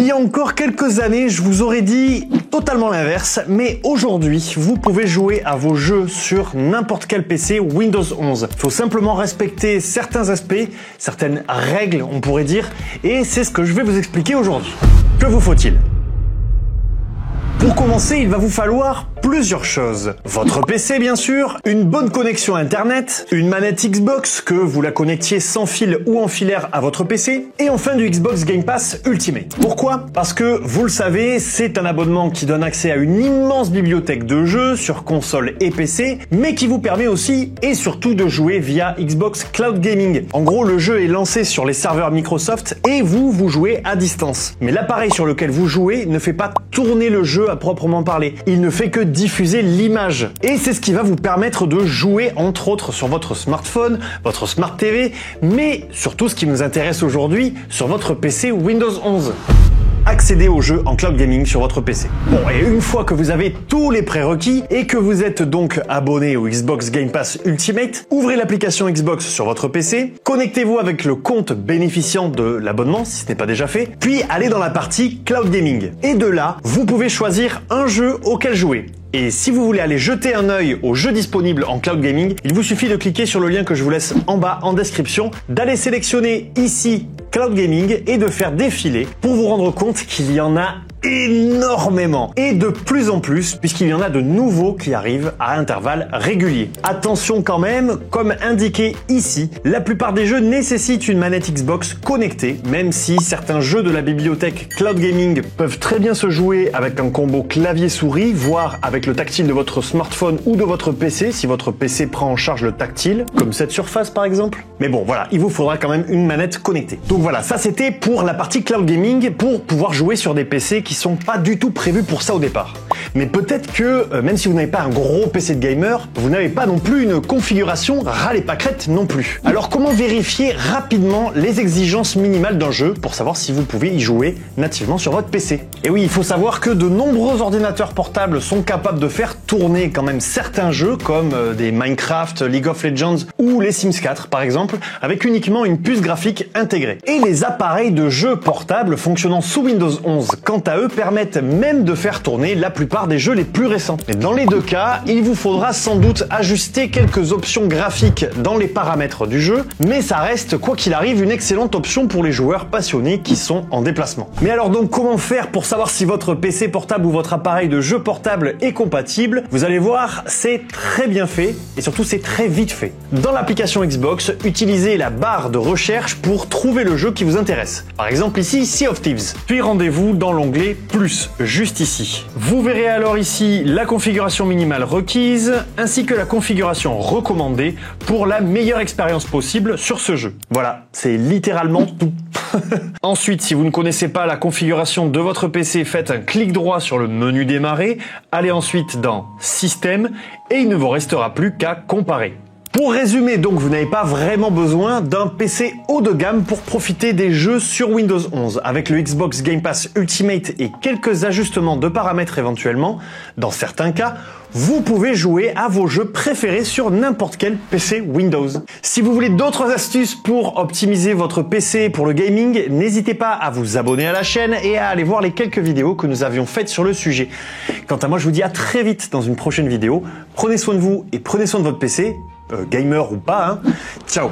Il y a encore quelques années, je vous aurais dit totalement l'inverse, mais aujourd'hui, vous pouvez jouer à vos jeux sur n'importe quel PC Windows 11. Il faut simplement respecter certains aspects, certaines règles, on pourrait dire, et c'est ce que je vais vous expliquer aujourd'hui. Que vous faut-il ? Pour commencer, il va vous falloir plusieurs choses. Votre PC bien sûr, une bonne connexion internet, une manette Xbox, que vous la connectiez sans fil ou en filaire à votre PC, et enfin du Xbox Game Pass Ultimate. Pourquoi ? Parce que, vous le savez, c'est un abonnement qui donne accès à une immense bibliothèque de jeux sur console et PC, mais qui vous permet aussi et surtout de jouer via Xbox Cloud Gaming. En gros, le jeu est lancé sur les serveurs Microsoft et vous jouez à distance. Mais l'appareil sur lequel vous jouez ne fait pas tourner le jeu à proprement parler. Il ne fait que diffuser l'image. Et c'est ce qui va vous permettre de jouer entre autres sur votre smartphone, votre Smart TV, mais surtout ce qui nous intéresse aujourd'hui, sur votre PC Windows 11. Accéder au jeu en cloud gaming sur votre PC. Bon, et une fois que vous avez tous les prérequis et que vous êtes donc abonné au Xbox Game Pass Ultimate, ouvrez l'application Xbox sur votre PC, connectez-vous avec le compte bénéficiant de l'abonnement si ce n'est pas déjà fait, puis allez dans la partie cloud gaming. Et de là, vous pouvez choisir un jeu auquel jouer. Et si vous voulez aller jeter un œil aux jeux disponibles en cloud gaming, il vous suffit de cliquer sur le lien que je vous laisse en bas en description, d'aller sélectionner ici Cloud Gaming et de faire défiler pour vous rendre compte qu'il y en a énormément et de plus en plus puisqu'il y en a de nouveaux qui arrivent à intervalles réguliers. Attention quand même, comme indiqué ici, la plupart des jeux nécessitent une manette Xbox connectée, même si certains jeux de la bibliothèque Cloud Gaming peuvent très bien se jouer avec un combo clavier-souris, voire avec le tactile de votre smartphone ou de votre PC, si votre PC prend en charge le tactile, comme cette Surface par exemple. Mais bon, voilà, il vous faudra quand même une manette connectée. Donc voilà, ça c'était pour la partie Cloud Gaming, pour pouvoir jouer sur des PC qui sont pas du tout prévus pour ça au départ. Mais peut-être que, même si vous n'avez pas un gros PC de gamer, vous n'avez pas non plus une configuration ras les pâquerettes non plus. Alors comment vérifier rapidement les exigences minimales d'un jeu pour savoir si vous pouvez y jouer nativement sur votre PC ? Et oui, il faut savoir que de nombreux ordinateurs portables sont capables de faire tourner quand même certains jeux comme des Minecraft, League of Legends ou les Sims 4 par exemple, avec uniquement une puce graphique intégrée. Et les appareils de jeux portables fonctionnant sous Windows 11, quant à eux, permettent même de faire tourner la plupart des jeux les plus récents. Et dans les deux cas, il vous faudra sans doute ajuster quelques options graphiques dans les paramètres du jeu, mais ça reste, quoi qu'il arrive, une excellente option pour les joueurs passionnés qui sont en déplacement. Mais alors donc, comment faire pour savoir si votre PC portable ou votre appareil de jeu portable est compatible ? Vous allez voir, c'est très bien fait et surtout c'est très vite fait. Dans l'application Xbox, utilisez la barre de recherche pour trouver le jeu qui vous intéresse. Par exemple ici, Sea of Thieves. Puis rendez-vous dans l'onglet Plus, juste ici. Vous verrez alors ici la configuration minimale requise, ainsi que la configuration recommandée pour la meilleure expérience possible sur ce jeu. Voilà, c'est littéralement tout. Ensuite, si vous ne connaissez pas la configuration de votre PC, faites un clic droit sur le menu démarrer, allez ensuite dans Système, et il ne vous restera plus qu'à comparer. Pour résumer donc, vous n'avez pas vraiment besoin d'un PC haut de gamme pour profiter des jeux sur Windows 11. Avec le Xbox Game Pass Ultimate et quelques ajustements de paramètres éventuellement, dans certains cas, vous pouvez jouer à vos jeux préférés sur n'importe quel PC Windows. Si vous voulez d'autres astuces pour optimiser votre PC pour le gaming, n'hésitez pas à vous abonner à la chaîne et à aller voir les quelques vidéos que nous avions faites sur le sujet. Quant à moi, je vous dis à très vite dans une prochaine vidéo. Prenez soin de vous et prenez soin de votre PC. Gamer ou pas, hein. Ciao.